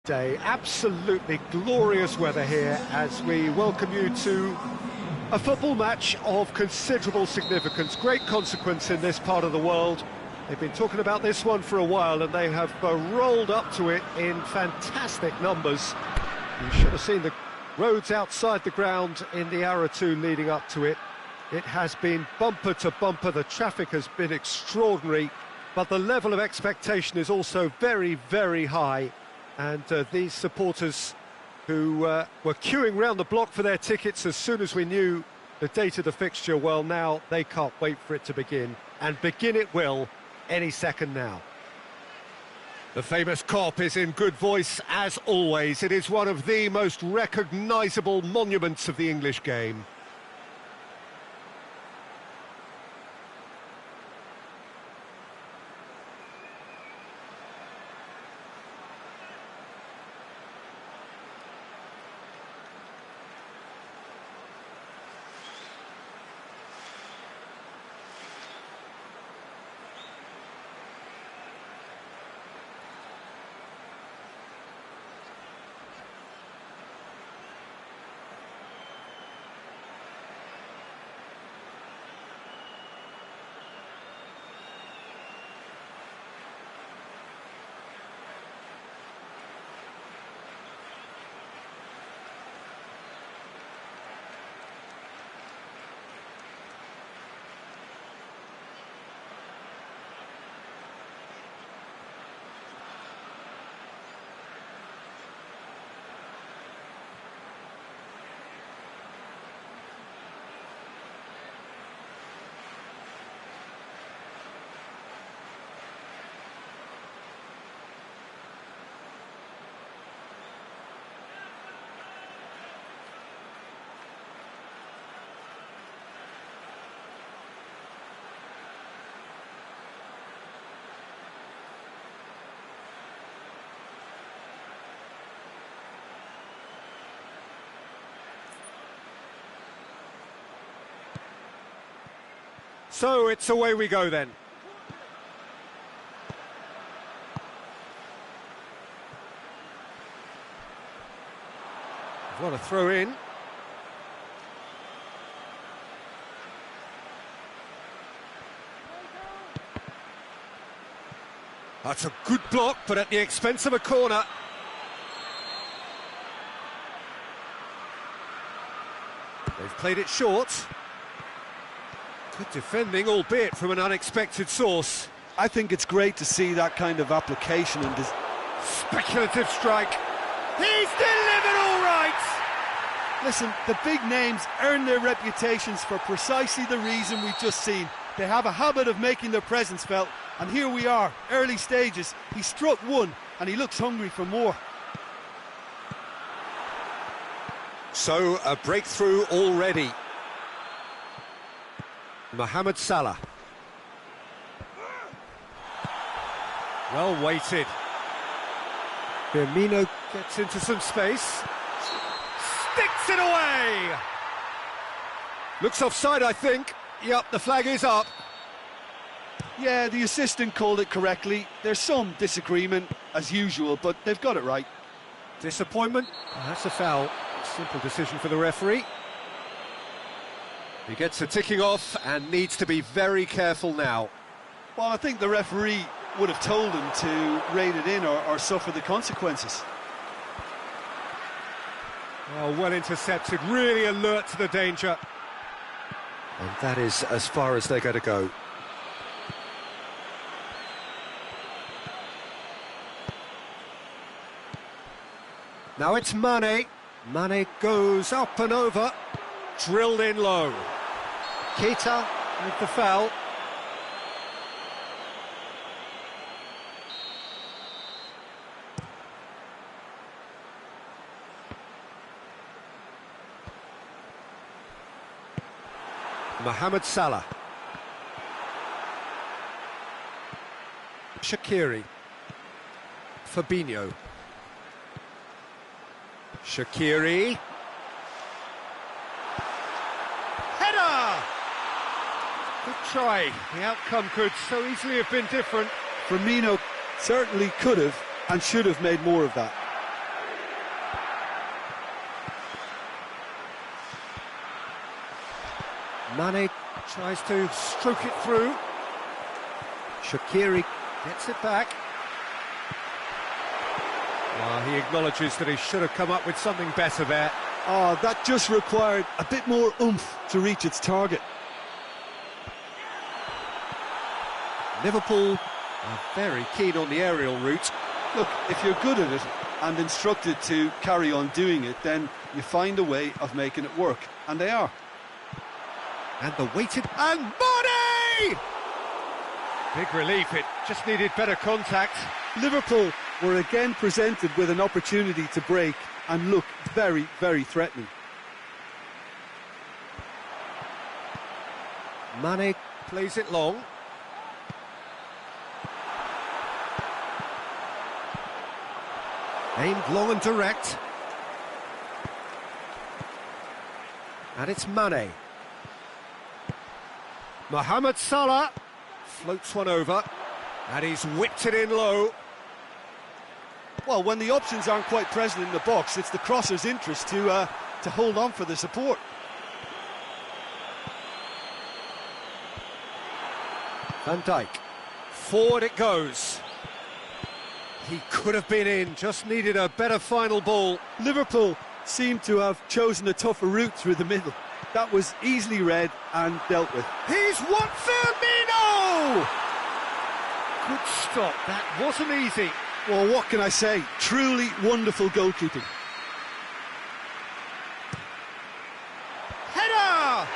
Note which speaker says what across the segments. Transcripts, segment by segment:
Speaker 1: Day. Absolutely glorious weather here as we welcome you to a football match of considerable significance, great consequence in this part of the world. They've been talking about this one for a while and they have rolled up to it in fantastic numbers. You should have seen the roads outside the ground in the hour or two leading up to it. It has been bumper to bumper, the traffic has been extraordinary, but the level of expectation is also very, very high. And these supporters who were queuing round the block for their tickets as soon as we knew the date of the fixture, well, now they can't wait for it to begin. And begin it will any second now. The famous Kop is in good voice as always. It is one of the most recognisable monuments of the English game. So it's away we go then. What a throw in. That's a good block, but at the expense of a corner. They've played it short. Good defending, albeit from an unexpected source.
Speaker 2: I think it's great to see that kind of application and this
Speaker 1: speculative strike. He's delivered all right!
Speaker 2: Listen, the big names earn their reputations for precisely the reason we've just seen. They have a habit of making their presence felt, and here we are, early stages. He struck one, and he looks hungry for more.
Speaker 1: So, a breakthrough already. Mohamed Salah. Well weighted. Firmino gets into some space. Sticks it away! Looks offside, I think. Yep, the flag is up.
Speaker 2: Yeah, the assistant called it correctly. There's some disagreement, as usual, but they've got it right.
Speaker 1: Disappointment? That's a foul. Simple decision for the referee. He gets a ticking off and needs to be very careful now.
Speaker 2: Well, I think the referee would have told him to rein it in or suffer the consequences.
Speaker 1: Well intercepted, really alert to the danger. And that is as far as they're going to go. Now it's Mane. Mane goes up and over. Drilled in low. Keita with the foul. Mohamed Salah. Shaqiri. Fabinho. Shaqiri. Header! Good try. The outcome could so easily have been different.
Speaker 2: Firmino certainly could have and should have made more of that.
Speaker 1: Mane tries to stroke it through. Shaqiri gets it back. Well, he acknowledges that he should have come up with something better there.
Speaker 2: Oh, that just required a bit more oomph to reach its target.
Speaker 1: Liverpool are very keen on the aerial route.
Speaker 2: Look, if you're good at it and instructed to carry on doing it, then you find a way of making it work, and they are.
Speaker 1: And the weighted... And Mane! Big relief, it just needed better contact.
Speaker 2: Liverpool were again presented with an opportunity to break and look very, very threatening.
Speaker 1: Mane plays it long. Aimed long and direct. And it's Mane. Mohamed Salah floats one over, and he's whipped it in low.
Speaker 2: Well, when the options aren't quite present in the box, it's the crosser's interest to hold on for the support.
Speaker 1: Van Dijk. Forward it goes. He could have been in, just needed a better final ball.
Speaker 2: Liverpool seem to have chosen a tougher route through the middle. That was easily read and dealt with.
Speaker 1: He's won Firmino! Good stop, that wasn't easy.
Speaker 2: Well, what can I say? Truly wonderful goalkeeping.
Speaker 1: Header!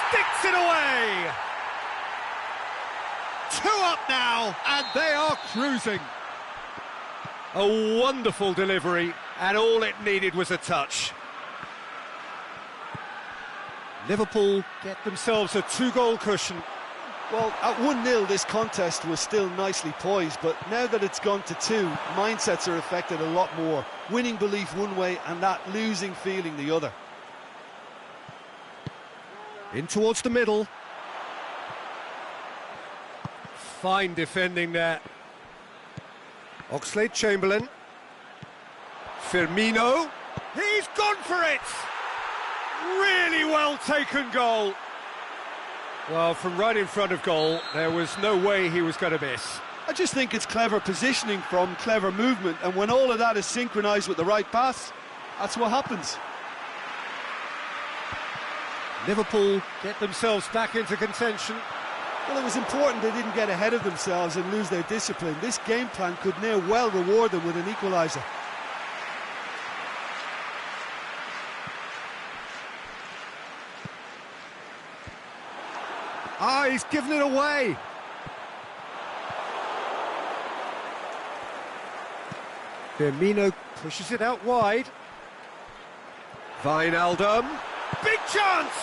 Speaker 1: Sticks it away! 2 up now, and they are cruising. A wonderful delivery, and all it needed was a touch. Liverpool get themselves a 2-goal cushion.
Speaker 2: Well, at 1-0 this contest was still nicely poised, but now that it's gone to 2, mindsets are affected a lot more. Winning belief one way and that losing feeling the other.
Speaker 1: In towards the middle. Fine defending there. Oxlade-Chamberlain. Firmino. He's gone for it! Really well taken goal. Well, from right in front of goal, there was no way he was going to miss.
Speaker 2: I just think it's clever positioning from clever movement, and when all of that is synchronised with the right pass, that's what happens.
Speaker 1: Liverpool get themselves back into contention.
Speaker 2: Well, it was important they didn't get ahead of themselves and lose their discipline. This game plan could now well reward them with an equaliser.
Speaker 1: Ah, he's given it away. Firmino pushes it out wide. Wijnaldum. Big chance!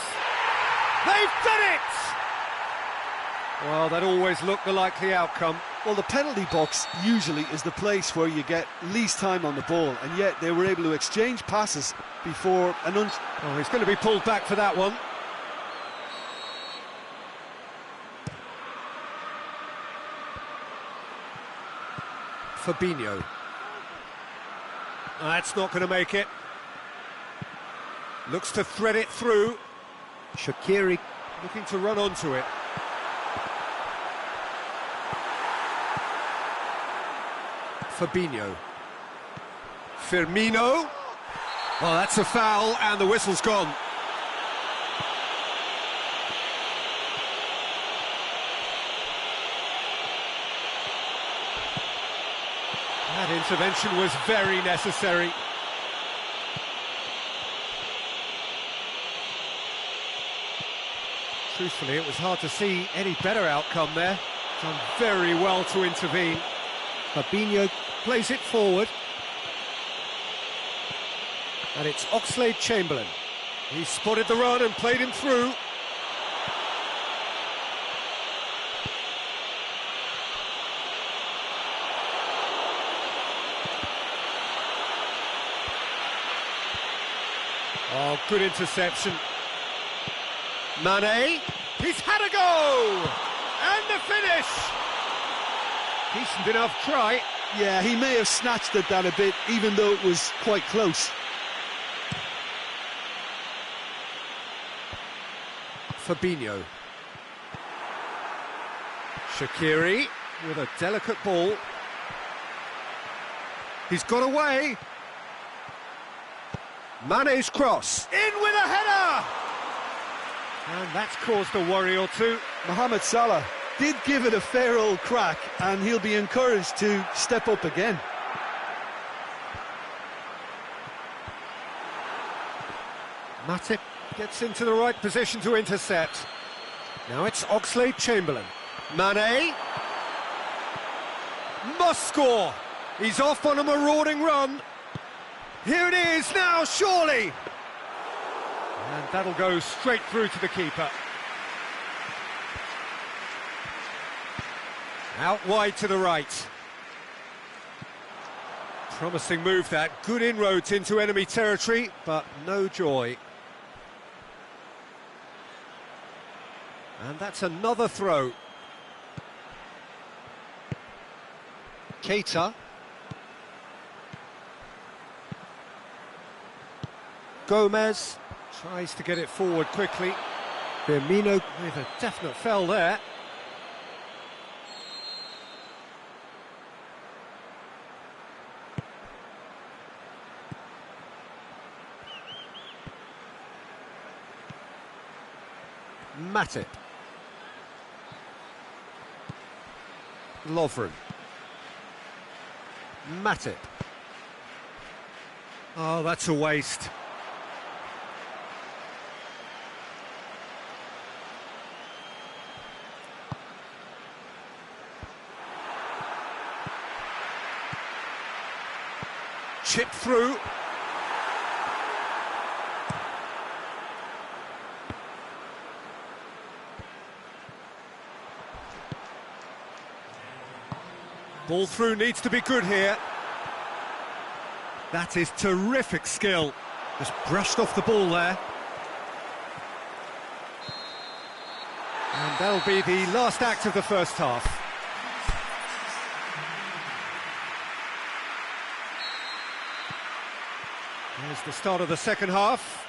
Speaker 1: They've done it! Well, that always looked the likely outcome.
Speaker 2: Well, the penalty box usually is the place where you get least time on the ball, and yet they were able to exchange passes before an
Speaker 1: Oh, he's going to be pulled back for that one. Fabinho. That's not going to make it. Looks to thread it through. Shaqiri looking to run onto it. Fabinho. Firmino. Well, that's a foul, and the whistle's gone. That intervention was very necessary. Truthfully, it was hard to see any better outcome there. Done very well to intervene. Fabinho plays it forward. And it's Oxlade-Chamberlain. He spotted the run and played him through. Oh, good interception. Mane, he's had a go! And the finish! Decent enough try.
Speaker 2: Yeah, he may have snatched at that a bit, even though it was quite close.
Speaker 1: Fabinho. Shaqiri with a delicate ball. He's got away. Mane's cross. In with a header! And that's caused a worry or two.
Speaker 2: Mohamed Salah did give it a fair old crack, and he'll be encouraged to step up again.
Speaker 1: Matip gets into the right position to intercept. Now it's Oxlade-Chamberlain. Mane must score. He's off on a marauding run. Here it is now, surely. And that'll go straight through to the keeper. Out wide to the right. Promising move that. Good inroads into enemy territory, but no joy. And that's another throw. Keita. Gomez tries to get it forward quickly. Firmino with a definite foul there. Matip. Lovren. Matip. Oh, that's a waste. Chip through. Ball through needs to be good here. That is terrific skill. Just brushed off the ball there. And that'll be the last act of the first half. There's the start of the second half.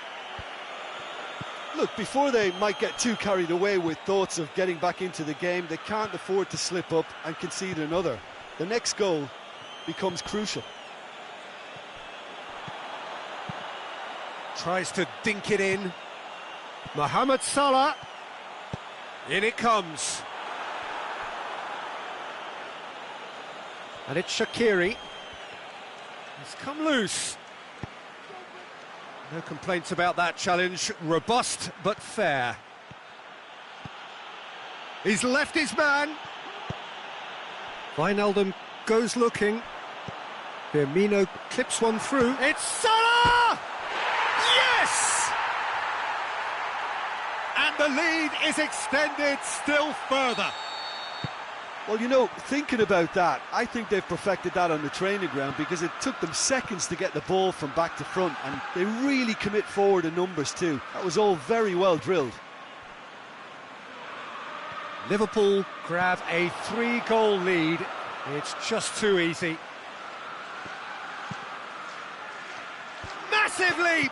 Speaker 2: Look, before they might get too carried away with thoughts of getting back into the game, they can't afford to slip up and concede another. The next goal becomes crucial.
Speaker 1: Tries to dink it in. Mohamed Salah. In it comes. And it's Shaqiri. It's come loose. No complaints about that challenge. Robust but fair. He's left his man. Wijnaldum goes looking. Firmino clips one through. It's Salah! Yes! And the lead is extended still further.
Speaker 2: Well, you know, thinking about that, I think they've perfected that on the training ground, because it took them seconds to get the ball from back to front, and they really commit forward in numbers too. That was all very well drilled.
Speaker 1: Liverpool grab a 3-goal lead. It's just too easy. Massive leap!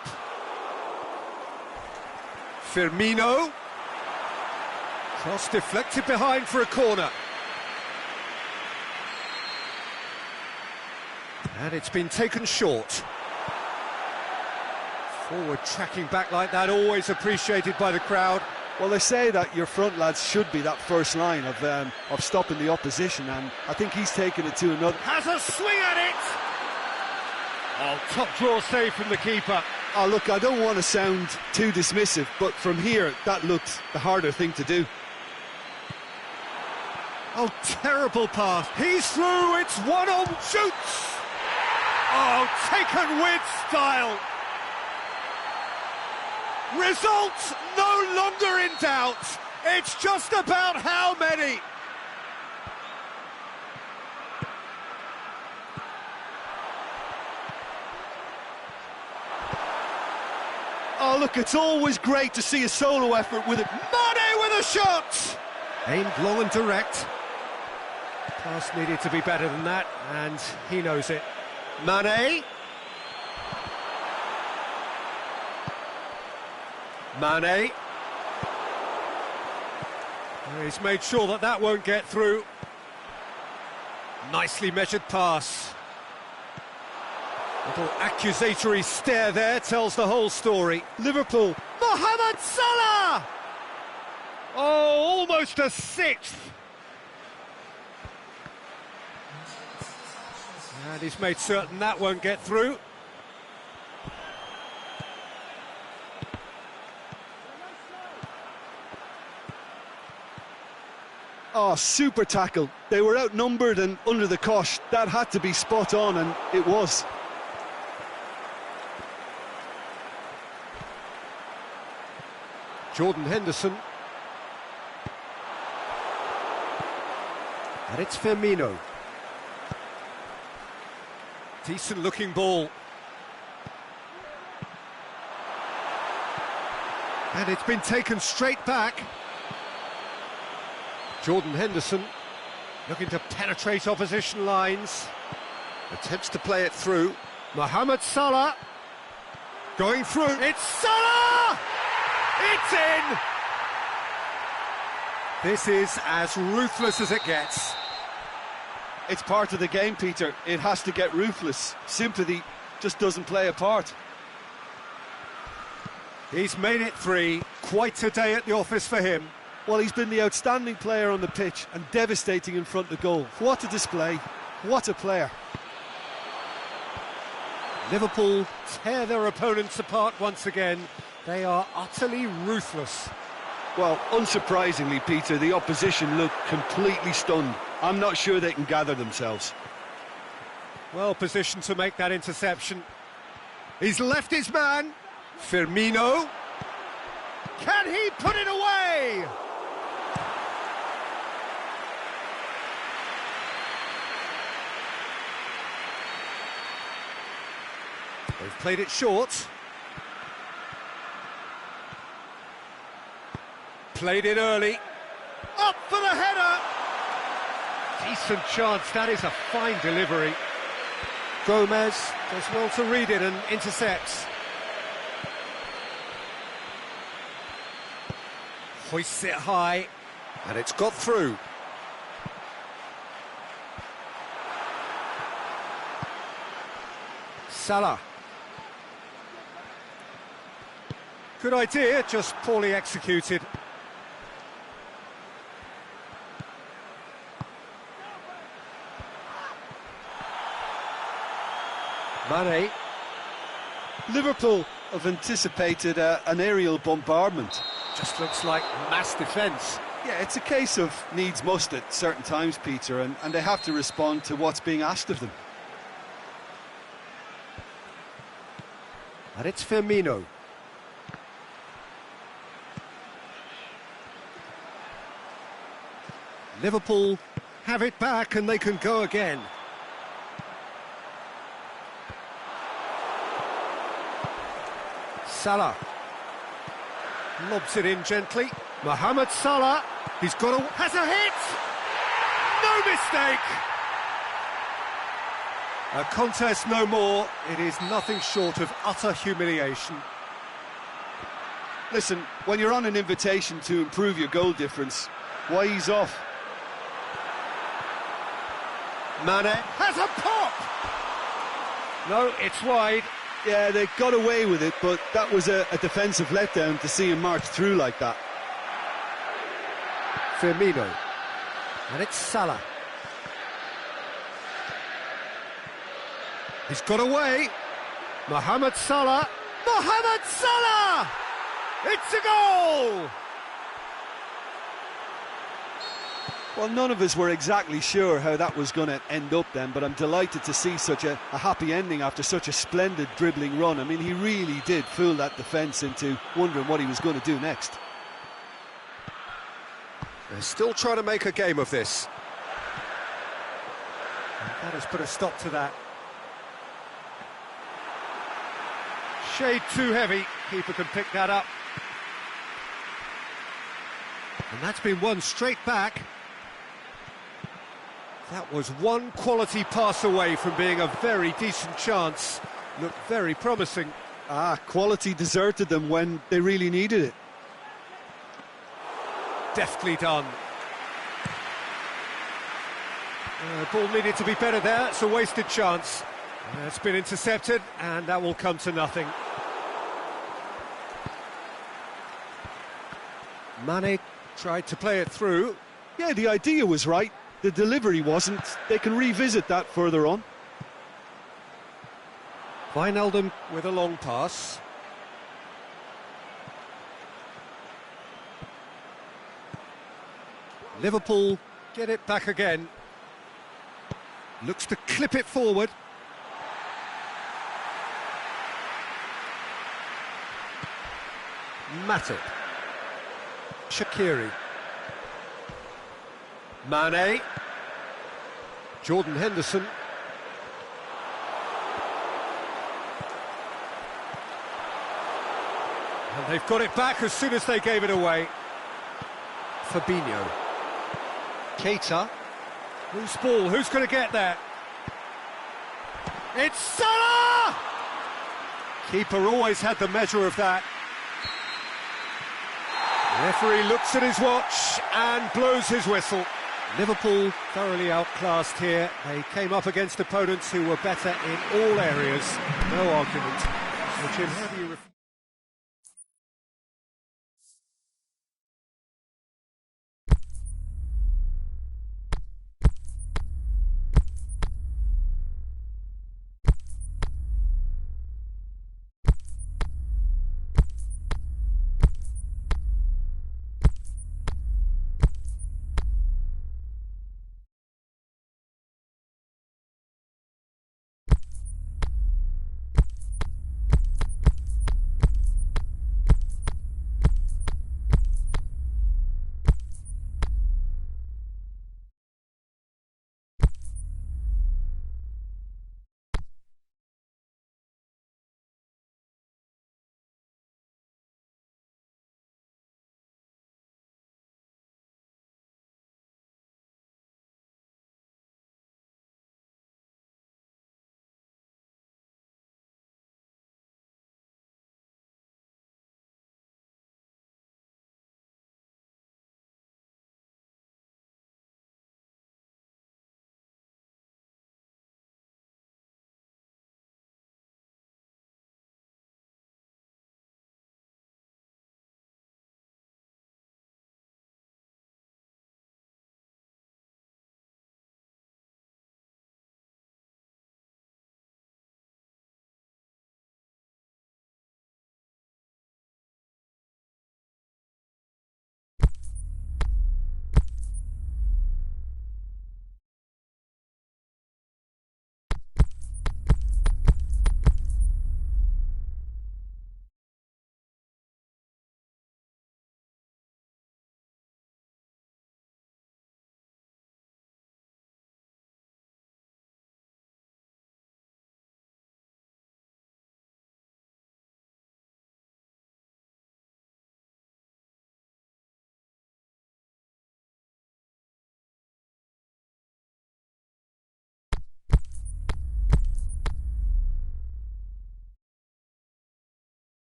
Speaker 1: Firmino. Cross deflected behind for a corner. And it's been taken short. Forward tracking back like that, always appreciated by the crowd.
Speaker 2: Well, they say that your front lads should be that first line of stopping the opposition, and I think he's taken it to another.
Speaker 1: Has a swing at it! Oh, top draw save from the keeper.
Speaker 2: Oh, look, I don't want to sound too dismissive, but from here, that looked the harder thing to do.
Speaker 1: Oh, terrible pass. He's through, it's one-on, shoots! Oh, taken with style. Results no longer in doubt. It's just about how many.
Speaker 2: Oh, look, it's always great to see a solo effort with it.
Speaker 1: Mane with a shot! Aimed long and direct. Pass needed to be better than that, and he knows it. Mane. Mane. He's made sure that that won't get through. Nicely measured pass. Little accusatory stare there tells the whole story.
Speaker 2: Liverpool.
Speaker 1: Mohamed Salah! Oh, almost a sixth. And he's made certain that won't get through.
Speaker 2: Oh, super tackle. They were outnumbered and under the cosh. That had to be spot on, and it was.
Speaker 1: Jordan Henderson. And it's Firmino. Decent looking ball. And it's been taken straight back. Jordan Henderson looking to penetrate opposition lines. Attempts to play it through. Mohamed Salah going through. It's Salah! It's in! This is as ruthless as it gets.
Speaker 2: It's part of the game, Peter. It has to get ruthless. Sympathy just doesn't play a part.
Speaker 1: He's made it 3. Quite a day at the office for him.
Speaker 2: Well, he's been the outstanding player on the pitch and devastating in front of goal. What a display. What a player.
Speaker 1: Liverpool tear their opponents apart once again. They are utterly ruthless.
Speaker 2: Well, unsurprisingly, Peter, the opposition look completely stunned. I'm not sure they can gather themselves.
Speaker 1: Well positioned to make that interception. He's left his man. Firmino. Can he put it away? They've played it short. Played it early. Up for the header! Decent chance, that is a fine delivery. Gomez does well to read it and intercepts. Hoists it high, and it's got through. Salah. Good idea, just poorly executed. Mane.
Speaker 2: Liverpool have anticipated an aerial bombardment.
Speaker 1: Just looks like mass defence.
Speaker 2: Yeah, it's a case of needs must at certain times, Peter, and they have to respond to what's being asked of them.
Speaker 1: And it's Firmino. Liverpool have it back and they can go again. Salah lobs it in gently. Mohamed Salah, he's got has a hit! No mistake! A contest no more. It is nothing short of utter humiliation.
Speaker 2: Listen, when you're on an invitation to improve your goal difference, why ease off?
Speaker 1: Mane has a pop! No, it's wide.
Speaker 2: Yeah, they got away with it, but that was a defensive letdown to see him march through like that.
Speaker 1: Firmino. And it's Salah. He's got away. Mohamed Salah. Mohamed Salah! It's a goal!
Speaker 2: Well, none of us were exactly sure how that was going to end up then, but I'm delighted to see such a happy ending after such a splendid dribbling run. I mean, he really did fool that defence into wondering what he was going to do next.
Speaker 1: They're still trying to make a game of this. And that has put a stop to that. Shade too heavy. Keeper can pick that up. And that's been won straight back. That was one quality pass away from being a very decent chance. Looked very promising.
Speaker 2: Quality deserted them when they really needed it.
Speaker 1: Deftly done. Ball needed to be better there, it's a wasted chance. It's been intercepted, and that will come to nothing. Mane tried to play it through.
Speaker 2: Yeah, the idea was right, the delivery wasn't. They can revisit that further on.
Speaker 1: Wijnaldum with a long pass. Liverpool get it back again. Looks to clip it forward. Matip. Shaqiri. Mane. Jordan Henderson. And they've got it back as soon as they gave it away. Fabinho. Keita. Whose ball? Who's going to get there? It's Salah! Keeper always had the measure of that. The referee looks at his watch and blows his whistle. Liverpool thoroughly outclassed here. They came up against opponents who were better in all areas. No argument. So Jim, how do you...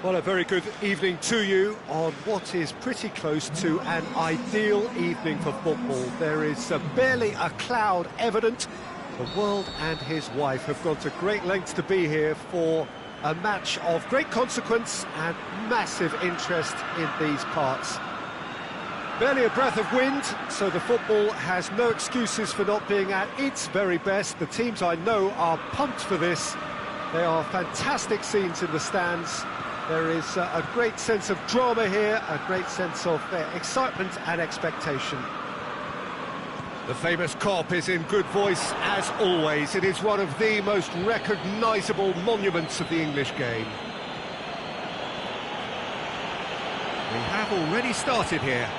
Speaker 1: Well, a very good evening to you on what is pretty close to an ideal evening for football. There is barely a cloud evident. The world and his wife have gone to great lengths to be here for a match of great consequence and massive interest in these parts. Barely a breath of wind, so the football has no excuses for not being at its very best. The teams I know are pumped for this. They are fantastic scenes in the stands. There is a great sense of drama here, a great sense of excitement and expectation. The famous Kop is in good voice as always. It is one of the most recognisable monuments of the English game. We have already started here.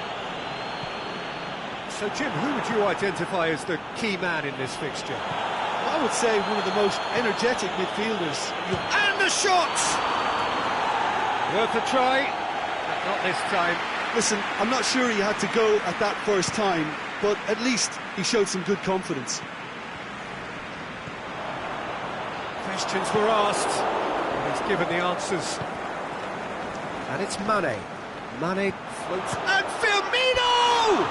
Speaker 1: So, Jim, who would you identify as the key man in this fixture?
Speaker 2: I would say one of the most energetic midfielders.
Speaker 1: And the shot! Worth a try, but not this time.
Speaker 2: Listen, I'm not sure he had to go at that first time, but at least he showed some good confidence.
Speaker 1: Questions were asked, and he's given the answers. And it's Mane. Mane floats, and Firmino!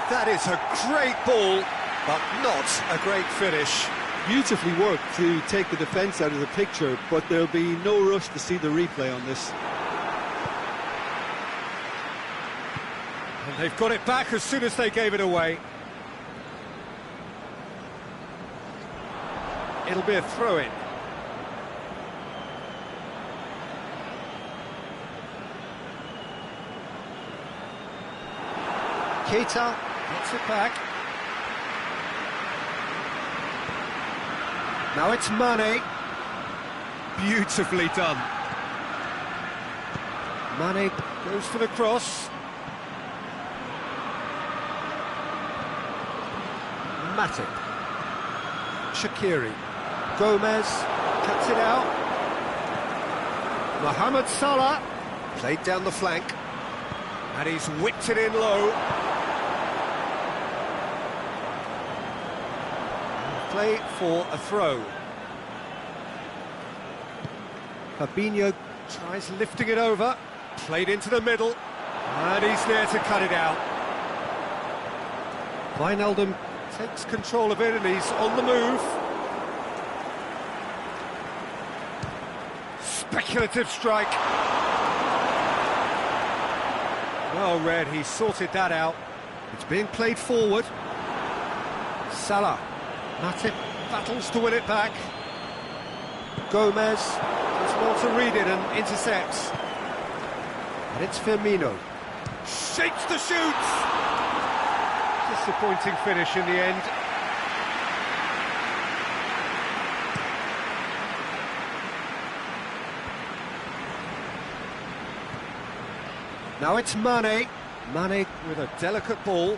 Speaker 1: That is a great ball, but not a great finish.
Speaker 2: Beautifully worked to take the defence out of the picture, but there'll be no rush to see the replay on this.
Speaker 1: And they've got it back as soon as they gave it away. It'll be a throw-in. Keita gets it back. Now it's Mane. Beautifully done. Mane goes for the cross. Matip. Shaqiri. Gomez cuts it out. Mohamed Salah played down the flank. And he's whipped it in low. Play for a throw. Fabinho tries lifting it over, played into the middle, and he's there to cut it out. Wijnaldum takes control of it and he's on the move. Speculative strike. Well read, he sorted that out. It's being played forward. Salah. Matip battles to win it back. Gomez does well to read it and intercepts. And it's Firmino. Shapes the shoots! Disappointing finish in the end. Now it's Mane. Mane with a delicate ball.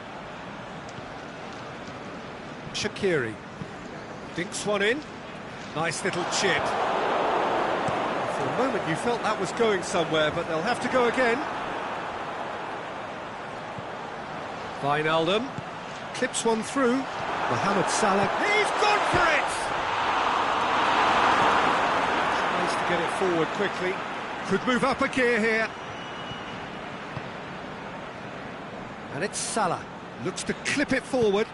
Speaker 1: Shaqiri. Dinks one in. Nice little chip. For a moment you felt that was going somewhere, but they'll have to go again. Wijnaldum clips one through. Mohamed Salah. He's gone for it! Tries to get it forward quickly. Could move up a gear here. And it's Salah. Looks to clip it forward.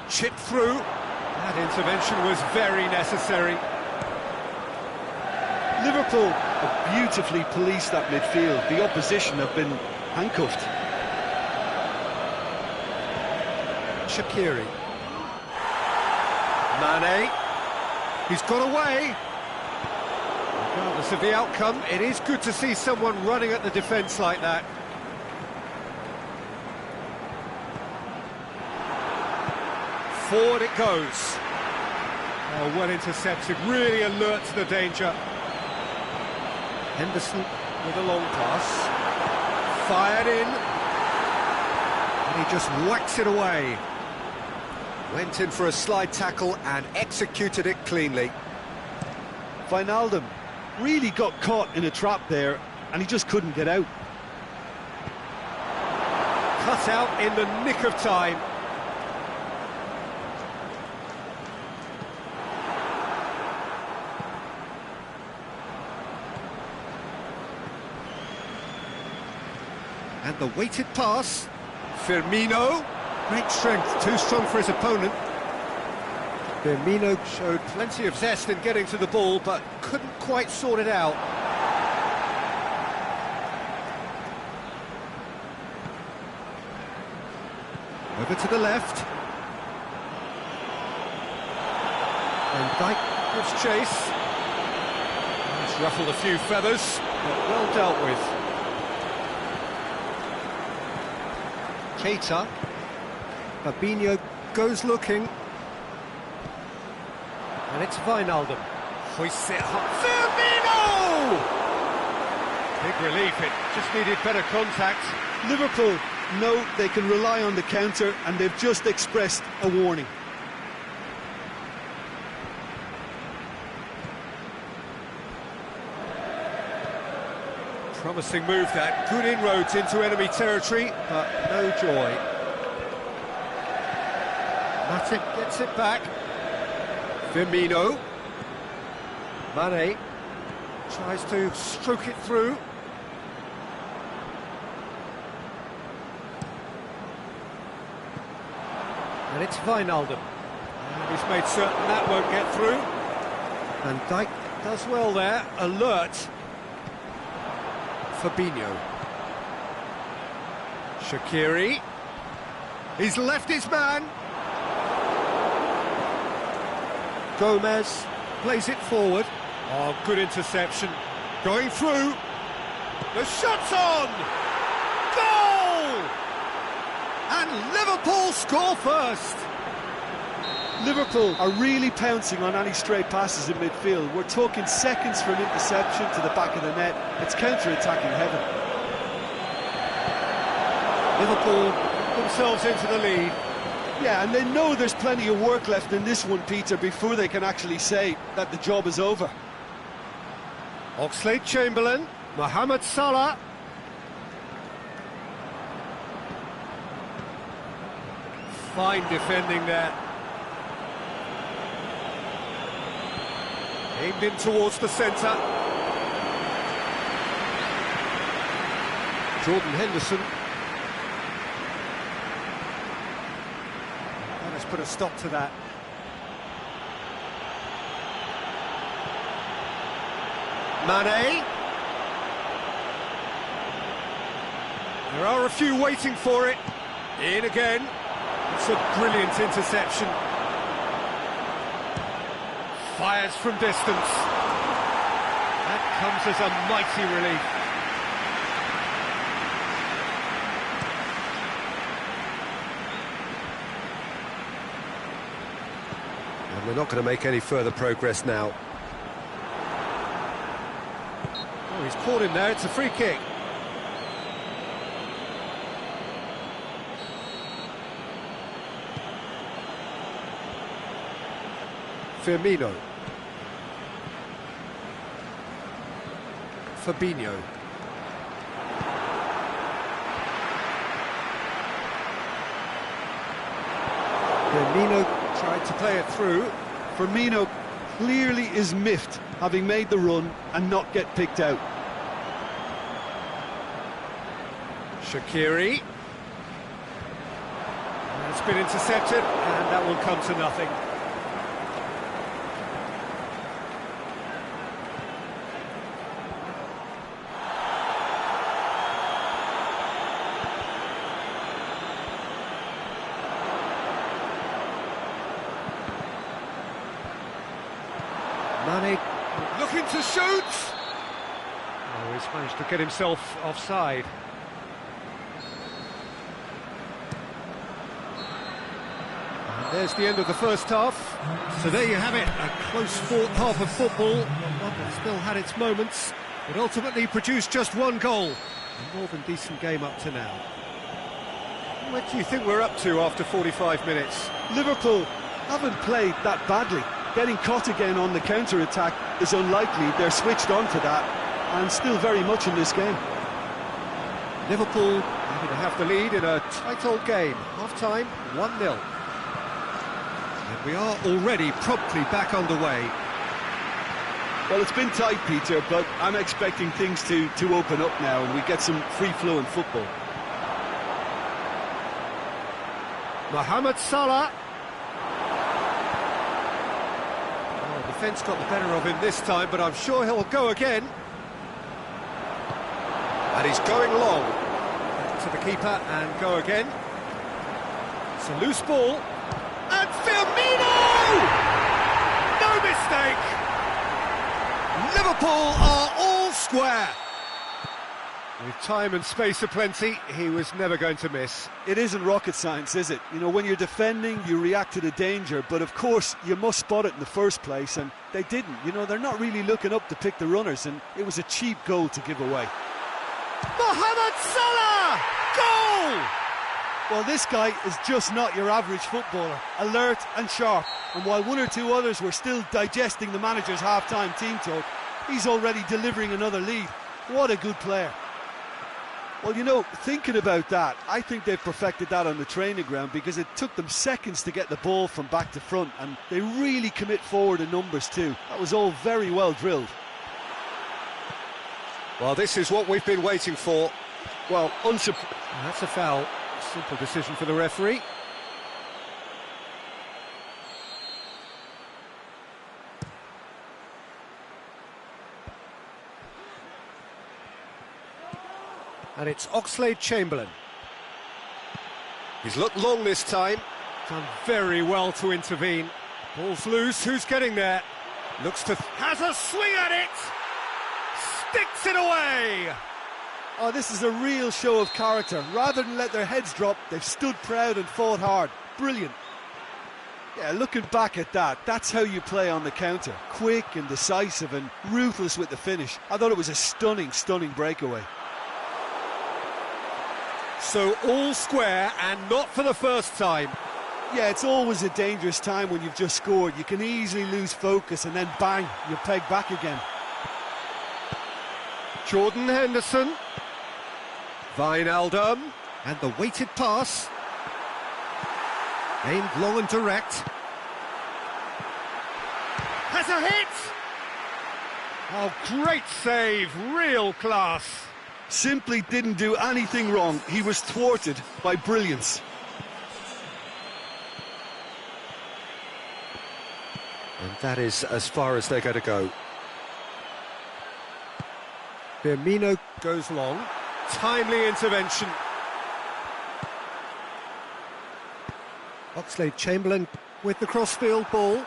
Speaker 1: Chip through. That intervention was very necessary.
Speaker 2: Liverpool have beautifully policed that midfield. The opposition have been handcuffed.
Speaker 1: Shaqiri. Mane. He's got away. Regardless of the outcome, it is good to see someone running at the defence like that. Forward it goes. Oh, well intercepted, really alert to the danger. Henderson with a long pass. Fired in. And he just whacks it away. Went in for a slide tackle and executed it cleanly.
Speaker 2: Wijnaldum really got caught in a trap there and he just couldn't get out.
Speaker 1: Cut out in the nick of time. the weighted pass. Firmino. Great strength, too strong for his opponent. Firmino showed plenty of zest in getting to the ball, but couldn't quite sort it out. Over to the left. And Dijk gives chase. He's ruffled a few feathers, but well dealt with. Keita. Fabinho goes looking. And it's Wijnaldum. Hoists it high. Firmino! Big relief, it just needed better contact.
Speaker 2: Liverpool know they can rely on the counter, and they've just expressed a warning.
Speaker 1: Promising move that, good inroads into enemy territory, but no joy. Matic gets it back. Firmino. Mane tries to stroke it through. And it's Wijnaldum. And he's made certain that won't get through. And Dijk does well there, alert. Fabinho. Shaqiri. He's left his man. Gomez plays it forward. Oh, good interception. Going through. The shot's on! Goal! And Liverpool score first.
Speaker 2: Liverpool are really pouncing on any stray passes in midfield. We're talking seconds from interception to the back of the net. It's counter-attacking heaven.
Speaker 1: Liverpool themselves into the lead.
Speaker 2: Yeah, and they know there's plenty of work left in this one, Peter, before they can actually say that the job is over.
Speaker 1: Oxlade-Chamberlain, Mohamed Salah. Fine defending there. Aimed in towards the centre. Jordan Henderson. And let's put a stop to that. Mane. There are a few waiting for it. In again. It's a brilliant interception. Fires from distance. That comes as a mighty relief. And we're not going to make any further progress now. Oh, he's caught him there, it's a free kick. Firmino. Fabinho. Firmino tried to play it through.
Speaker 2: Firmino clearly is miffed, having made the run and not get picked out.
Speaker 1: Shaqiri. It's been intercepted, and that will come to nothing. Mane looking to shoot. Oh, he's managed to get himself offside. And there's the end of the first half. So there you have it, a close fought half of football. One that still had its moments, but ultimately produced just one goal. A more than decent game up to now. What do you think we're up to after 45 minutes?
Speaker 2: Liverpool haven't played that badly. Getting caught again on the counter-attack is unlikely. They're switched on to that and still very much in this game.
Speaker 1: Liverpool happy to have the lead in a tight old game. Half-time, 1-0. And we are already promptly back underway.
Speaker 2: Well, it's been tight, Peter, but I'm expecting things to open up now and we get some free-flowing football.
Speaker 1: Mohamed Salah. Oh, defence got the better of him this time, but I'm sure he'll go again. And he's going long. Back to the keeper and go again. It's a loose ball. And Firmino! No mistake! Liverpool are all square. With time and space aplenty, he was never going to miss.
Speaker 2: It isn't rocket science, is it? You know, when you're defending, you react to the danger, but of course, you must spot it in the first place, and they didn't. You know, they're not really looking up to pick the runners, and it was a cheap goal to give away.
Speaker 1: Mohamed Salah! Goal!
Speaker 2: Well, this guy is just not your average footballer, alert and sharp, and while one or two others were still digesting the manager's half-time team talk, he's already delivering another lead. What a good player. Well, you know, thinking about that, I think they've perfected that on the training ground because it took them seconds to get the ball from back to front, and they really commit forward in numbers too. That was all very well drilled.
Speaker 1: Well, this is what we've been waiting for. Well, that's a foul. Simple decision for the referee. And it's Oxlade-Chamberlain. He's looked long this time. Done very well to intervene. Ball's loose, who's getting there? Looks to... has a swing at it! Sticks it away!
Speaker 2: Oh, this is a real show of character. Rather than let their heads drop, they've stood proud and fought hard. Brilliant. Yeah, looking back at that, that's how you play on the counter. Quick and decisive and ruthless with the finish. I thought it was a stunning, stunning breakaway.
Speaker 1: So all square, and not for the first time.
Speaker 2: Yeah, it's always a dangerous time when you've just scored. You can easily lose focus and then bang, you're pegged back again.
Speaker 1: Jordan Henderson. Wijnaldum. And the weighted pass. Aimed long and direct. Has a hit! Oh, great save, real class.
Speaker 2: Simply didn't do anything wrong. He was thwarted by brilliance.
Speaker 1: And that is as far as they're going to go. Firmino goes long. Timely intervention. Oxlade-Chamberlain with the crossfield ball.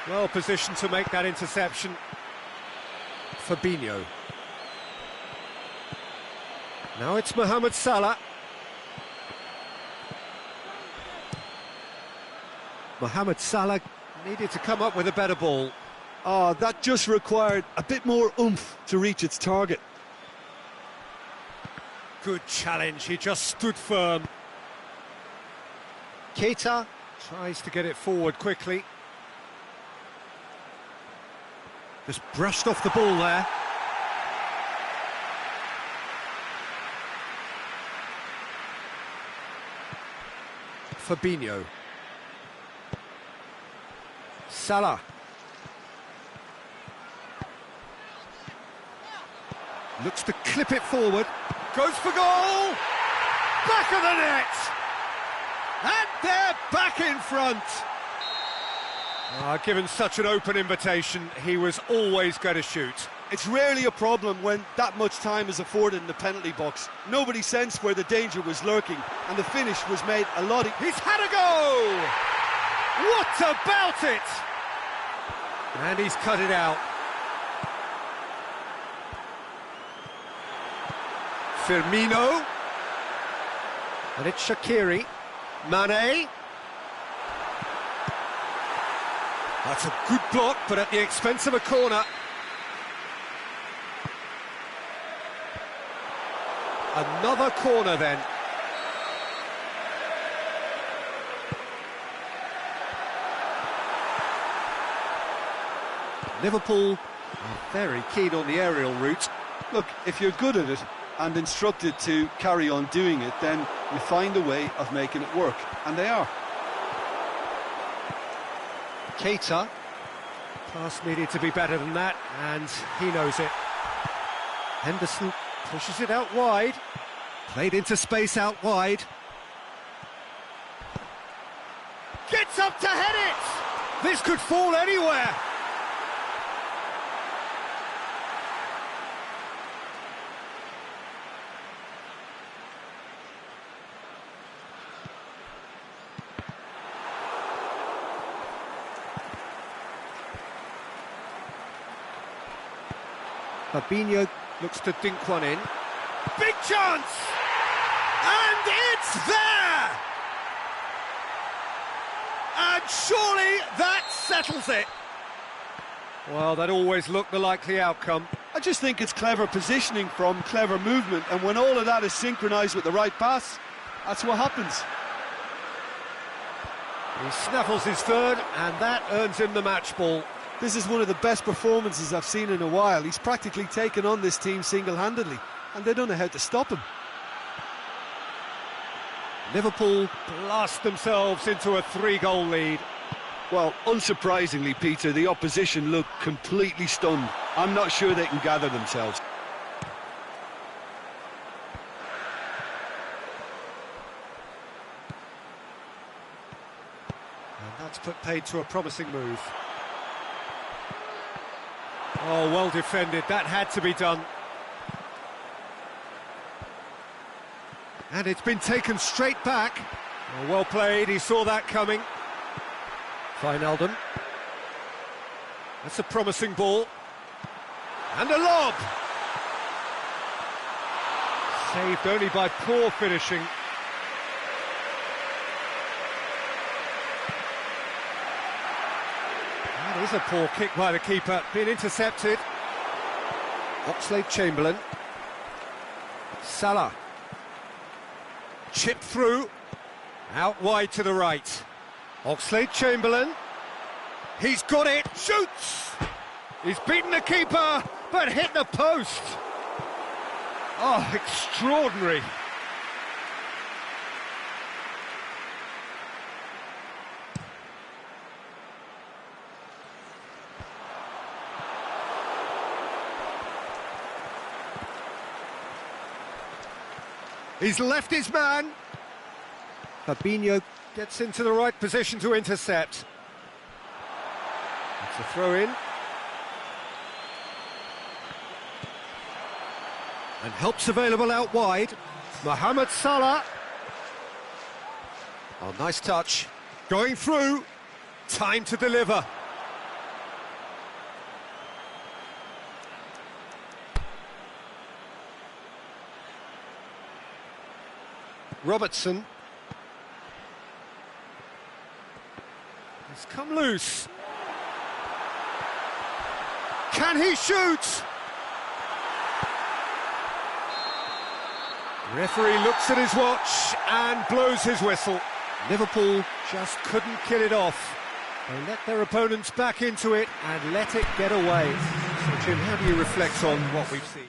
Speaker 1: Well positioned to make that interception. Fabinho. Now it's Mohamed Salah. Mohamed Salah needed to come up with a better ball.
Speaker 2: Oh, that just required a bit more oomph to reach its target.
Speaker 1: Good challenge, he just stood firm. Keita tries to get it forward quickly. Just brushed off the ball there. Fabinho. Salah. Looks to clip it forward. Goes for goal! Back of the net! And they're back in front! Given such an open invitation, he was always going to shoot.
Speaker 2: It's rarely a problem when that much time is afforded in the penalty box. Nobody sensed where the danger was lurking, and the finish was made a lot...
Speaker 1: He's had a go! What about it? And he's cut it out. Firmino. And it's Shaqiri. Mane. That's a good block, but at the expense of a corner. Another corner then. Liverpool are very keen on the aerial route.
Speaker 2: Look, if you're good at it and instructed to carry on doing it, then you find a way of making it work, and they are.
Speaker 1: Keita. Pass needed to be better than that, and he knows it. Henderson pushes it out wide. Played into space out wide. Gets up to head it! This could fall anywhere! Fabinho looks to dink one in. Big chance! And it's there! And surely that settles it. Well, that always looked the likely outcome.
Speaker 2: I just think it's clever positioning from clever movement, and when all of that is synchronised with the right pass, that's what happens.
Speaker 1: He snaffles his third, and that earns him the match ball.
Speaker 2: This is one of the best performances I've seen in a while. He's practically taken on this team single-handedly, and they don't know how to stop him.
Speaker 1: Liverpool blast themselves into a 3-goal lead.
Speaker 2: Well, unsurprisingly, Peter, the opposition look completely stunned. I'm not sure they can gather themselves.
Speaker 1: And that's put paid to a promising move. Oh, well defended. That had to be done. And it's been taken straight back. Oh, well played. He saw that coming. Wijnaldum. That's a promising ball. And a lob! Saved only by poor finishing. That is a poor kick by the keeper, being intercepted. Oxlade-Chamberlain. Salah. Chipped through. Out wide to the right. Oxlade-Chamberlain. He's got it. Shoots! He's beaten the keeper, but hit the post. Oh, extraordinary. He's left his man. Fabinho gets into the right position to intercept. It's a throw-in. And help's available out wide. Mohamed Salah. Oh, nice touch. Going through. Time to deliver. Robertson. He's come loose. Can he shoot? Referee looks at his watch and blows his whistle. Liverpool just couldn't kill it off. They let their opponents back into it and let it get away. So, Jim, how do you reflect on what we've seen?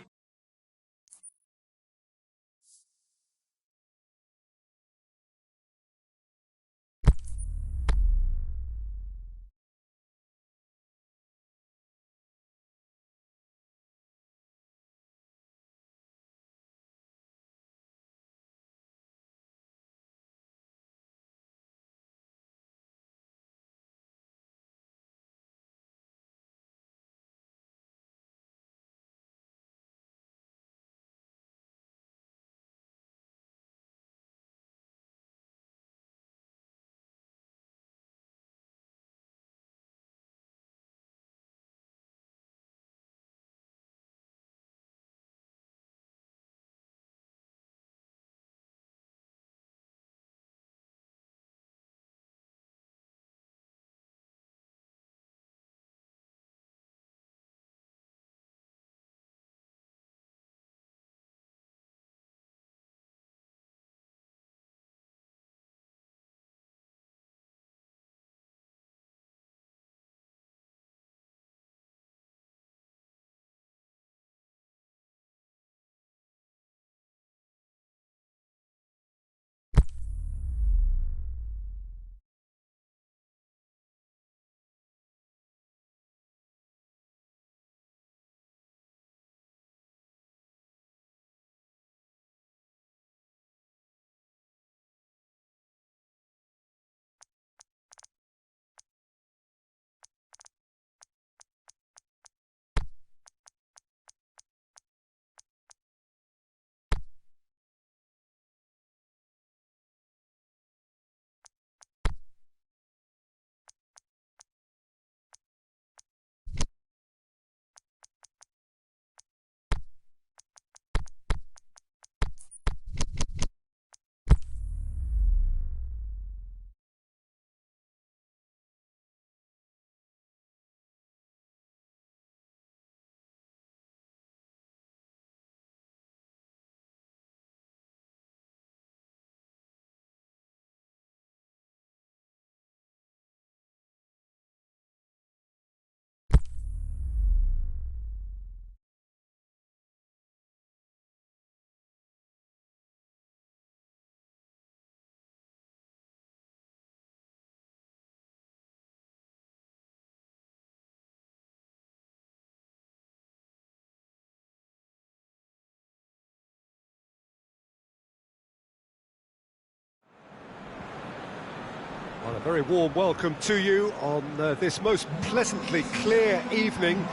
Speaker 1: Well, a very warm welcome to you on this most pleasantly clear evening.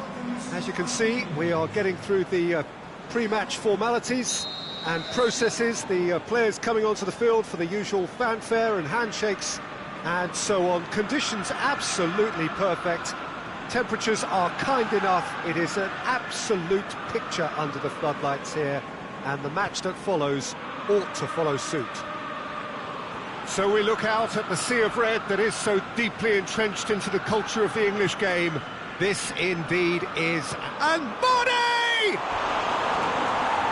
Speaker 1: As you can see, we are getting through the pre-match formalities and processes, the players coming onto the field for the usual fanfare and handshakes and so on. Conditions absolutely perfect. Temperatures are kind enough. It is an absolute picture under the floodlights here, and the match that follows ought to follow suit. So we look out at the sea of red that is so deeply entrenched into the culture of the English game. This indeed is... And Mane!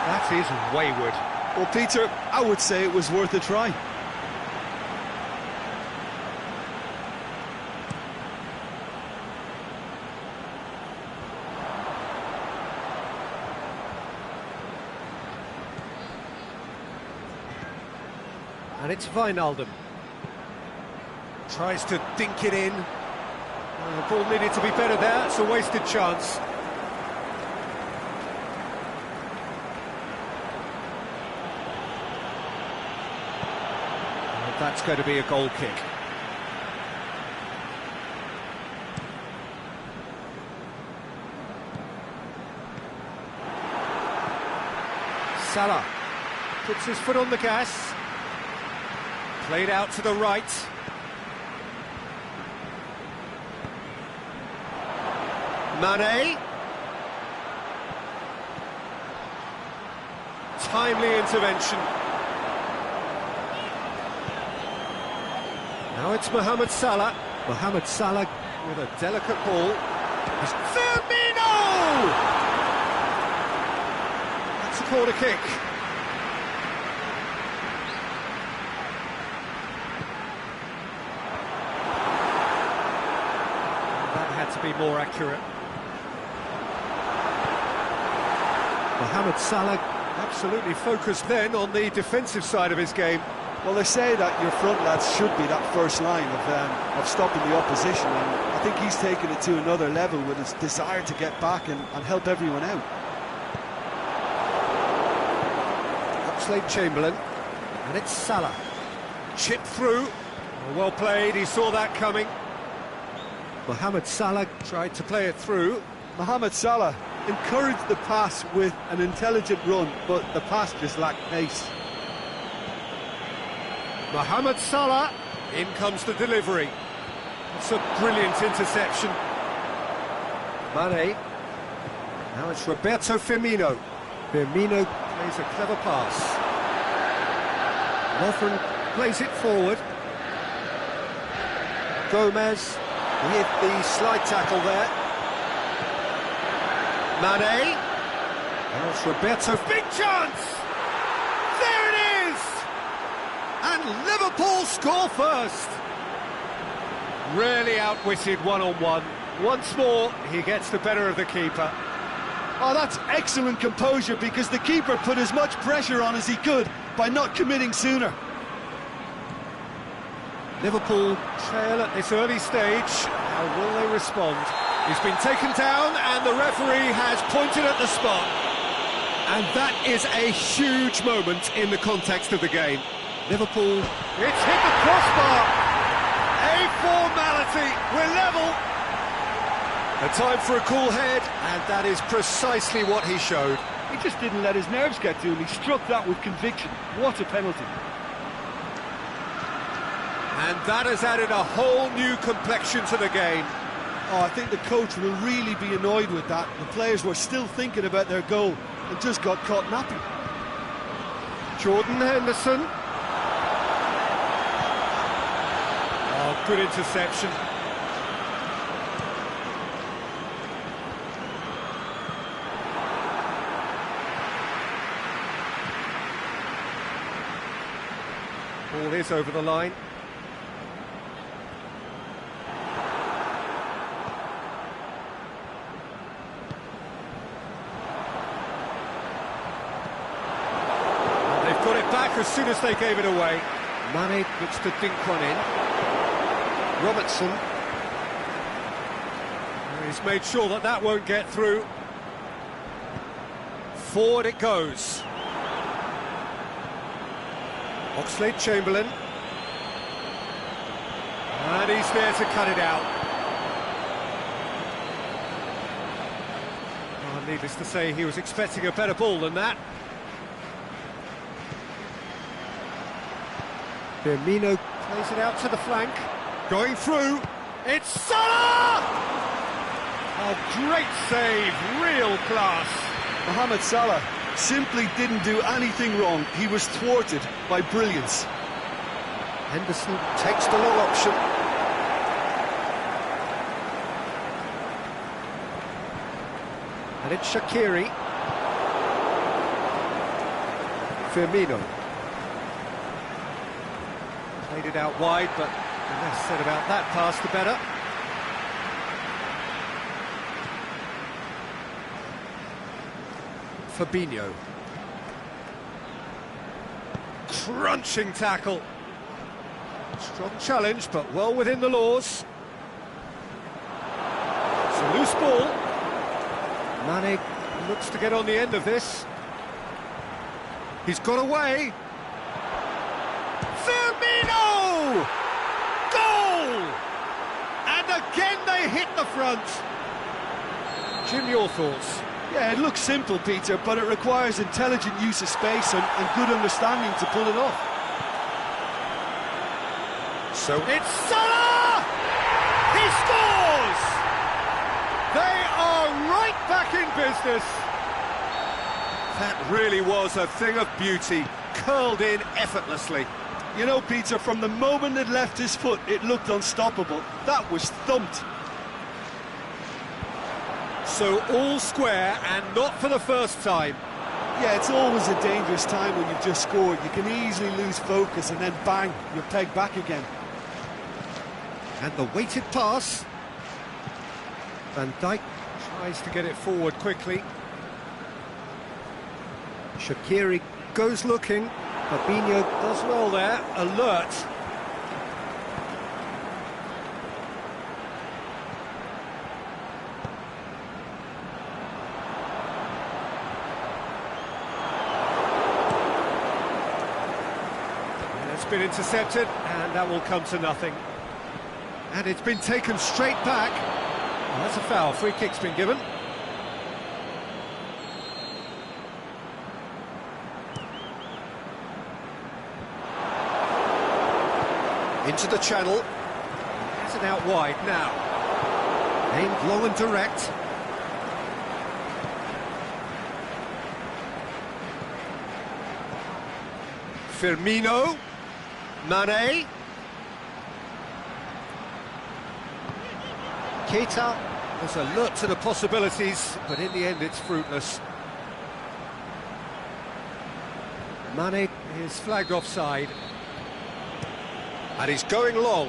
Speaker 1: That is wayward.
Speaker 2: Well, Peter, I would say it was worth a try.
Speaker 1: And it's Wijnaldum. Tries to dink it in. Well, the ball needed to be better there. It's a wasted chance. And that's going to be a goal kick. Salah puts his foot on the gas. Played out to the right. Mane. Timely intervention. Now it's Mohamed Salah. Mohamed Salah with a delicate ball. It's Firmino! That's a corner kick. To be more accurate. Mohamed Salah absolutely focused then on the defensive side of his game.
Speaker 2: Well, they say that your front lads should be that first line of stopping the opposition, and I think he's taken it to another level with his desire to get back and help everyone out.
Speaker 1: Oxlade-Chamberlain, and it's Salah. Chip through. Well played, he saw that coming. Mohamed Salah tried to play it through.
Speaker 2: Mohamed Salah encouraged the pass with an intelligent run, but the pass just lacked pace.
Speaker 1: Mohamed Salah, in comes the delivery. It's a brilliant interception. Mane. Now it's Roberto Firmino. Firmino plays a clever pass. Lovren plays it forward. Gomez with the slide tackle there. Mane. Now it's Roberto. Big chance! There it is! And Liverpool score first. Really outwitted one-on-one. Once more, he gets the better of the keeper.
Speaker 2: Oh, that's excellent composure, because the keeper put as much pressure on as he could by not committing sooner.
Speaker 1: Liverpool trail at this early stage. How will they respond? He's been taken down and the referee has pointed at the spot. And that is a huge moment in the context of the game. Liverpool, it's hit the crossbar. A formality, we're level. A time for a cool head, and that is precisely what he showed.
Speaker 2: He just didn't let his nerves get to him. He struck that with conviction. What a penalty.
Speaker 1: And that has added a whole new complexion to the game.
Speaker 2: Oh, I think the coach will really be annoyed with that. The players were still thinking about their goal and just got caught napping.
Speaker 1: Jordan Henderson. Oh, good interception. Ball is over the line. Got it back as soon as they gave it away. Mane looks to dink one in. Robertson. He's made sure that that won't get through. Forward it goes. Oxlade-Chamberlain. And he's there to cut it out. Oh, needless to say, he was expecting a better ball than that. Firmino plays it out to the flank. Going through. It's Salah! A great save, real class.
Speaker 2: Mohamed Salah simply didn't do anything wrong. He was thwarted by brilliance.
Speaker 1: Henderson takes the long option. And it's Shaqiri. Firmino. Played it out wide, but the less said about that pass, the better. Fabinho. Crunching tackle. Strong challenge, but well within the laws. It's a loose ball. Mane looks to get on the end of this. He's got away. Firmino! Goal! And again they hit the front. Jim, your thoughts?
Speaker 2: Yeah, it looks simple, Peter, but it requires intelligent use of space and good understanding to pull it off.
Speaker 1: So it's Salah! He scores! They are right back in business. That really was a thing of beauty, curled in effortlessly.
Speaker 2: You know, Peter, from the moment it left his foot, it looked unstoppable. That was thumped.
Speaker 1: So all square, and not for the first time.
Speaker 2: Yeah, it's always a dangerous time when you've just scored. You can easily lose focus and then bang, you're pegged back again.
Speaker 1: And the weighted pass. Van Dijk tries to get it forward quickly. Shaqiri goes looking. Fabinho does well there, alert. It's been intercepted, and that will come to nothing. And it's been taken straight back. Well, that's a foul. Free kick's been given. Into the channel. Has it out wide now. Aimed long and direct. Firmino. Mane. Keita was alert to the possibilities, but in the end it's fruitless. Mane is flagged offside. And he's going long.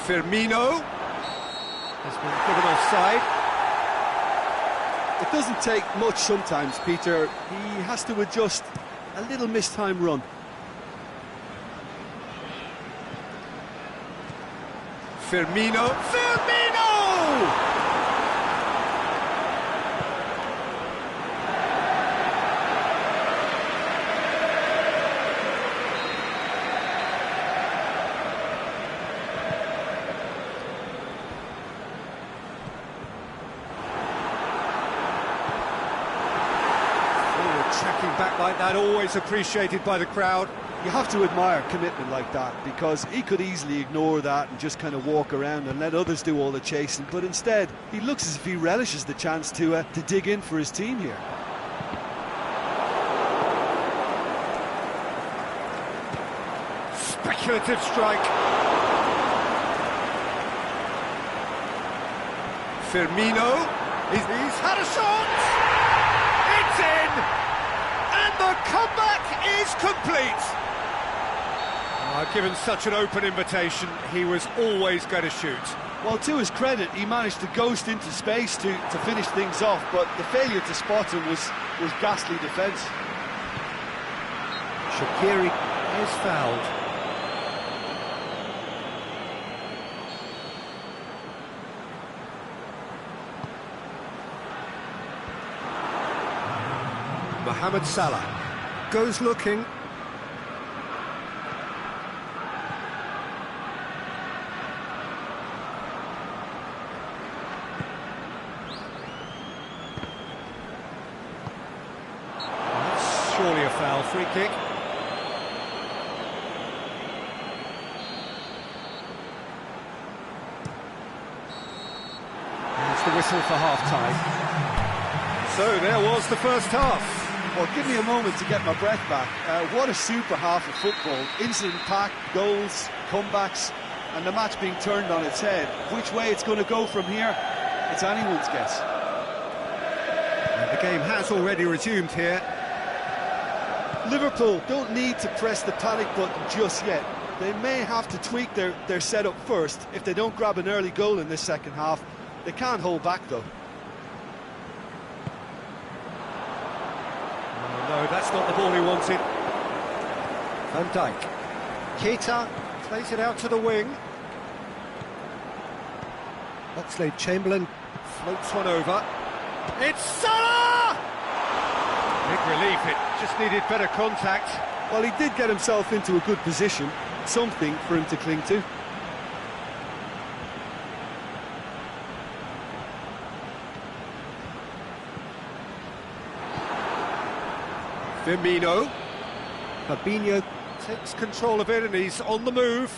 Speaker 1: Firmino has been given offside.
Speaker 2: It doesn't take much sometimes, Peter. He has to adjust a little mistimed run.
Speaker 1: Firmino. Firmino! Tracking back like that, always appreciated by the crowd.
Speaker 2: You have to admire commitment like that, because he could easily ignore that and just kind of walk around and let others do all the chasing, but instead he looks as if he relishes the chance to dig in for his team here.
Speaker 1: Speculative strike. Firmino, he's had a shot! It's in! And the comeback is complete! Given such an open invitation, he was always going to shoot.
Speaker 2: Well, to his credit, he managed to ghost into space to finish things off, but the failure to spot him was ghastly defence.
Speaker 1: Shaqiri is fouled. Mohamed Salah. goes looking. That's surely a foul. Free kick. There's the whistle for half-time. So there was the first half.
Speaker 2: Well, give me a moment to get my breath back. What a super half of football. Incident-packed, goals, comebacks, and the match being turned on its head. Which way it's going to go from here, it's anyone's guess.
Speaker 1: And the game has already resumed here.
Speaker 2: Liverpool don't need to press the panic button just yet. They may have to tweak their setup first if they don't grab an early goal in this second half. They can't hold back, though.
Speaker 1: No, that's not the ball he wanted. Van Dijk. Keita plays it out to the wing. Oxlade-Chamberlain floats one over. It's Salah! Big relief, it just needed better contact.
Speaker 2: Well, he did get himself into a good position, something for him to cling to.
Speaker 1: Firmino. Fabinho takes control of it and he's on the move.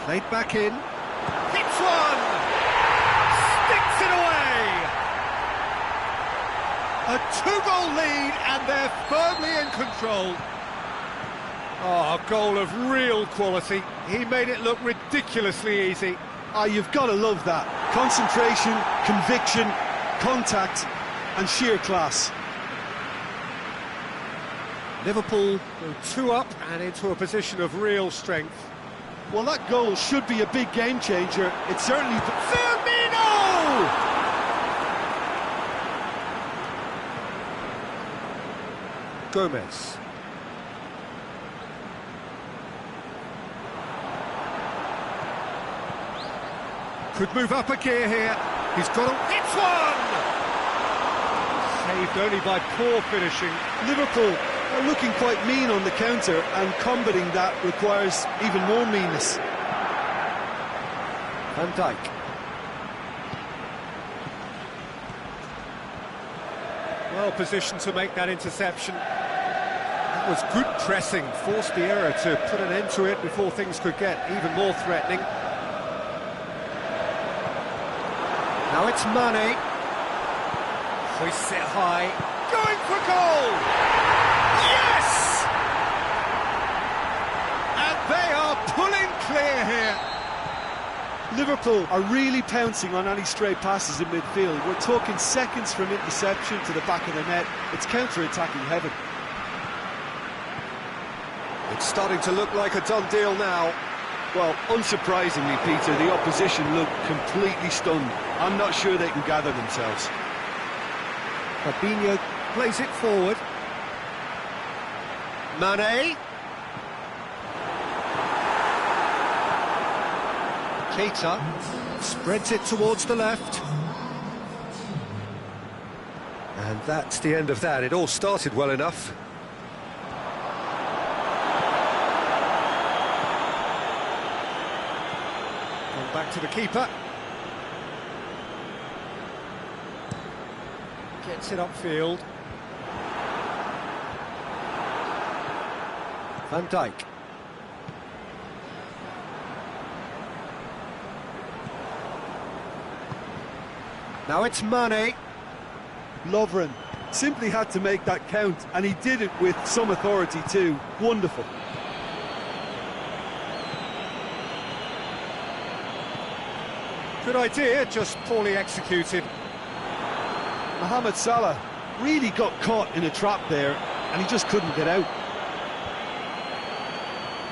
Speaker 1: Played back in. Hits one! Sticks it away! A two-goal lead and they're firmly in control. Oh, a goal of real quality. He made it look ridiculously easy.
Speaker 2: Ah, you've got to love that. Concentration, conviction, contact and sheer class.
Speaker 1: Liverpool go 2 up and into a position of real strength.
Speaker 2: Well, that goal should be a big game changer. It's certainly...
Speaker 1: Firmino! Gomez. Could move up a gear here. He's got a... It's one! Saved only by poor finishing.
Speaker 2: Liverpool are looking quite mean on the counter, and combating that requires even more meanness.
Speaker 1: Van Dijk. Well positioned to make that interception. That was good pressing, forced the error to put an end to it before things could get even more threatening. Now it's Mane. Hoists it high. Going for goal! Yes! And they are pulling clear here.
Speaker 2: Liverpool are really pouncing on any stray passes in midfield. We're talking seconds from interception to the back of the net. It's counter-attacking heaven.
Speaker 1: It's starting to look like a done deal now.
Speaker 2: Well, unsurprisingly, Peter, the opposition look completely stunned. I'm not sure they can gather themselves.
Speaker 1: Fabinho plays it forward. Mane. Keita spreads it towards the left. And that's the end of that. It all started well enough. Back to the keeper. Gets it upfield. Van Dijk. Now it's Mane.
Speaker 2: Lovren simply had to make that count, and he did it with some authority too. Wonderful.
Speaker 1: Good idea, just poorly executed.
Speaker 2: Mohamed Salah really got caught in a trap there, and he just couldn't get out.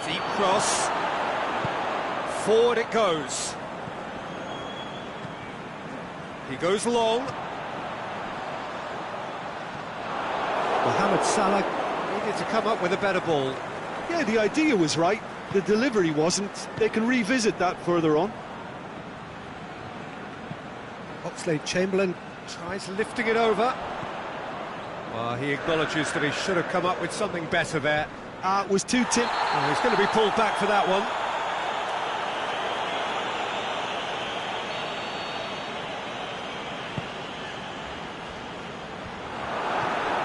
Speaker 1: Deep cross. Forward it goes. He goes long. Mohamed Salah needed to come up with a better ball.
Speaker 2: Yeah, the idea was right. The delivery wasn't. They can revisit that further on.
Speaker 1: Oxlade-Chamberlain tries lifting it over. Well, he acknowledges that he should have come up with something better there.
Speaker 2: Was too tip.
Speaker 1: Well, he's going to be pulled back for that one.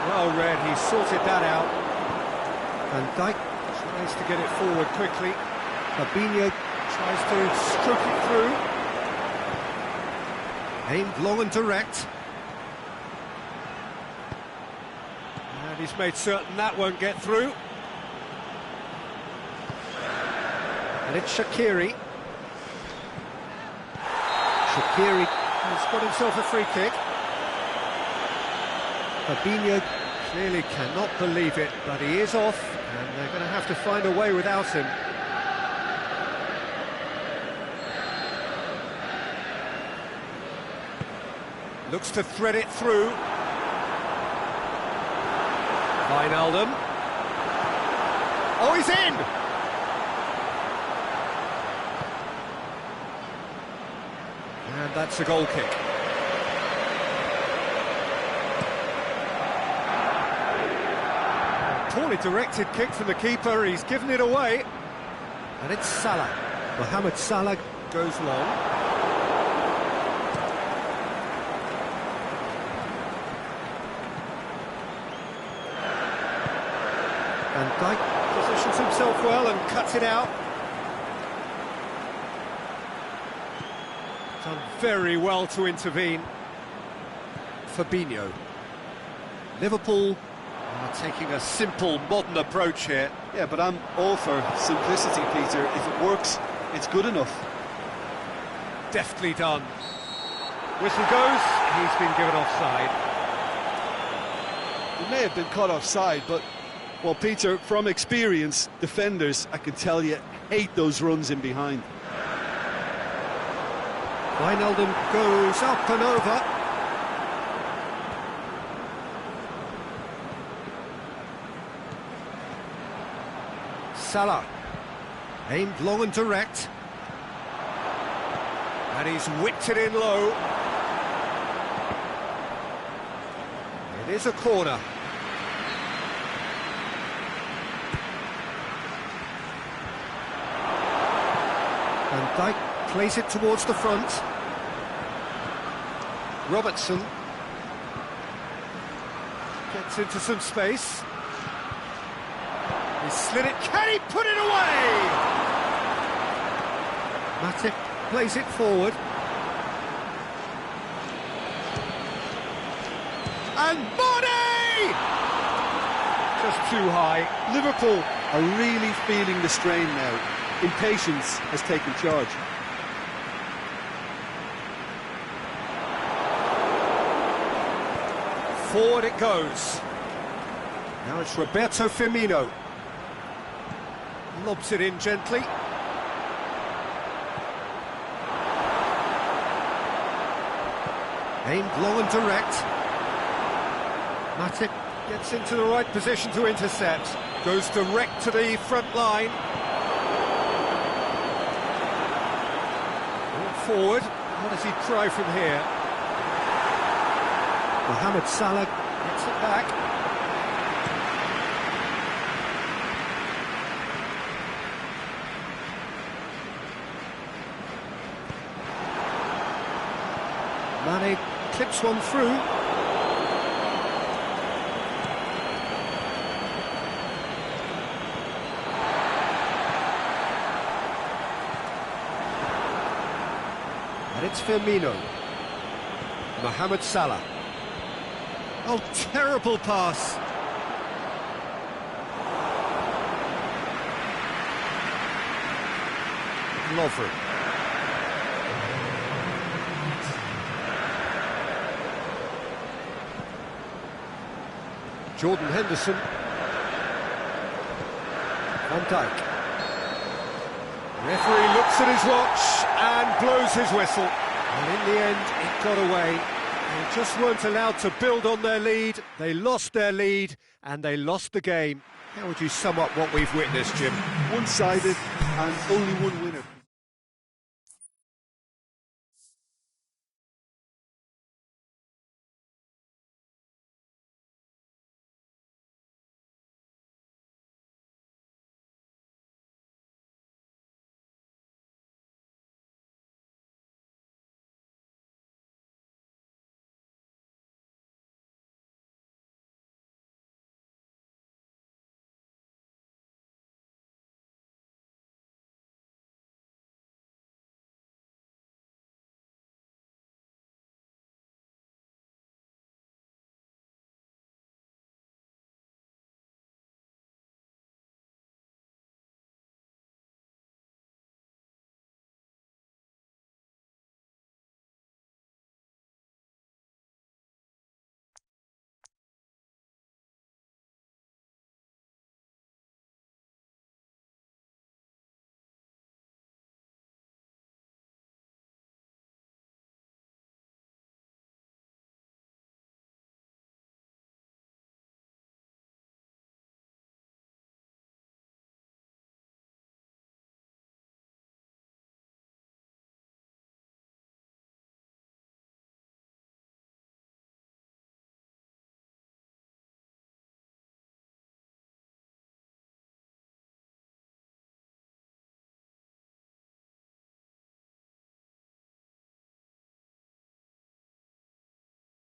Speaker 1: Well read, he sorted that out. Van Dijk tries to get it forward quickly. Fabinho tries to stroke it through. Aimed long and direct. And he's made certain that won't get through. And it's Shaqiri. Shaqiri has got himself a free kick. Fabinho clearly cannot believe it, but he is off, and they're going to have to find a way without him. Looks to thread it through. Wijnaldum. Oh, he's in! And that's a goal kick. Poorly directed kick from the keeper, he's given it away. And it's Salah. Mohamed Salah goes long. Van Dijk positions himself well and cuts it out. Done very well to intervene. Fabinho. Liverpool are taking a simple, modern approach here.
Speaker 2: Yeah, but I'm all for simplicity, Peter. If it works, it's good enough.
Speaker 1: Deftly done. Whistle goes, he's been given offside.
Speaker 2: He may have been caught offside, but, well, Peter, from experience, defenders, I can tell you, hate those runs in behind.
Speaker 1: Wijnaldum goes up and over. Salah, aimed long and direct. And he's whipped it in low. It is a corner. Van Dijk plays it towards the front. Robertson gets into some space. He slid it, can he put it away? Matip plays it forward. And Bonney! Just too high.
Speaker 2: Liverpool are really feeling the strain now. Impatience has taken charge.
Speaker 1: Forward it goes. Now it's Roberto Firmino. Lobs it in gently. Aimed long and direct. Matip gets into the right position to intercept. Goes direct to the front line. Forward. What does he try from here? Mohamed Salah gets it back. Mane clips one through. And it's Firmino. Mohamed Salah. Oh, terrible pass. Lovren. Jordan Henderson. Van Dijk. Referee looks at his watch and blows his whistle. And in the end, it got away. They just weren't allowed to build on their lead. They lost their lead and they lost the game. How would you sum up what we've witnessed, Jim?
Speaker 2: One-sided and only one winner.